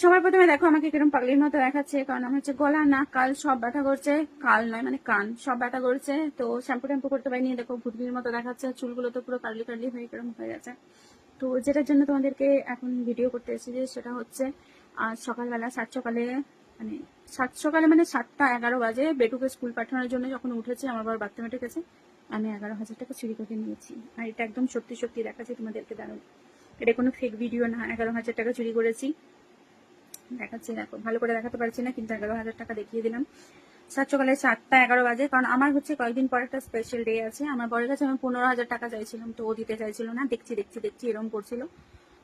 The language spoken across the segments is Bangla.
সবার প্রথমে দেখো আমাকে কিরকম পাগলির মতো দেখাচ্ছে, কারণ আমার হচ্ছে গলা নাক কাল সব ব্যথা করছে, কাল নয় মানে কান সব ব্যথা করছে। তো শ্যাম্পু ট্যাম্পু করতে পারিনি, দেখো ভুটকির মতো দেখাচ্ছে, চুলগুলো তো পুরো কার্লি কার্লি হয়ে কিরকম হয়ে গেছে। তো যেটার জন্য তোমাদেরকে এখন ভিডিও করতে এসেছি সেটা হচ্ছে আজ সকালবেলা সাত সকালে মানে 7:11 বাজে বেটুকে স্কুল পাঠানোর জন্য যখন উঠেছে আমার বাবার বাথরুমে ঢুকেছে, আমি 11,000 টাকা চুরি করে নিয়েছি। আর এটা একদম সত্যি সত্যি দেখাচ্ছি তোমাদেরকে, দাঁড়ান, এটা কোনো ফেক ভিডিও না। 11,000 টাকা চুরি করেছি, দেখাচ্ছি, দেখো ভালো করে দেখাতে পারছি না কিন্তু 11,000 টাকা দেখিয়ে দিলাম। সকালে 7:11 বাজে, কারণ আমার হচ্ছে কয়েকদিন পর একটা স্পেশাল ডে আছে। আমার বড়ের কাছে আমি 15,000 টাকা চাইছিলাম, তো ও দিতে চাইছিল না, দেখছি দেখছি দেখছি এরকম করছিল।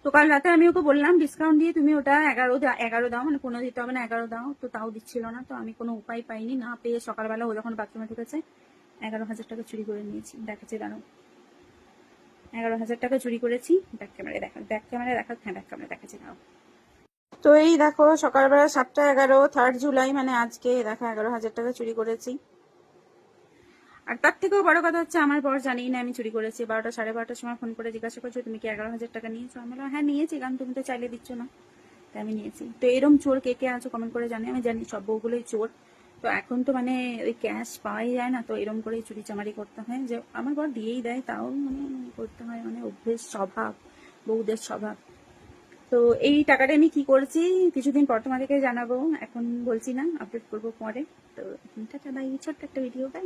তো কাল রাতে আমি ওকে বললাম ডিসকাউন্ট দিয়ে তুমি ওটা 11 দাও, মানে 15 দিতে হবে না, 11 দাও, তো তাও দিচ্ছিল না। তো আমি কোনো উপায় পাইনি, না পেয়ে সকালবেলা ও যখন বাথরুমে ঢুকেছে 11,000 টাকা চুরি করে নিয়েছি। দেখাচ্ছি দাঁড়াও, 11,000 টাকা চুরি করেছি। ব্যাক ক্যামেরায় দেখা, ব্যাক ক্যামেরায় দেখা, হ্যাঁ ব্যাক ক্যামেরায় দেখাচ্ছি দাঁড়াও। তো এই দেখো সকালবেলা 7:11, 3 জুলাই, মানে আজকে দেখো 11,000 টাকা চুরি করেছি। আর তার থেকেও বড় কথা হচ্ছে আমার বর জানেই না আমি চুরি করেছি। 12টা 12:30টার সময় ফোন করে জিজ্ঞাসা করছো তুমি কি 11,000 টাকা নিয়েছো? আমি বললাম হ্যাঁ নিয়েছি, কারণ তুমি তো চাইলে দিচ্ছ না, তাই আমি নিয়েছি। তো এরম চোর কে কে আছো কমেন্ট করে জানি, আমি জানি সব বউগুলোই চোর। তো এখন তো মানে ওই ক্যাশ পাওয়াই যায় না, তো এরম করেই চুরি চামারি করতে হয়। যে আমার বর দিয়েই দেয়, তাও মানে করতে হয়, মানে অভ্যেস, স্বভাব, বউদের স্বভাব। তো এই টাকাটা আমি কি করছি কিছুদিন পর তোমাদেরকে জানাবো, এখন বলছি না, আপডেট করবো পরে। তো টাটা বাই, ছোট্ট একটা ভিডিও, বাই।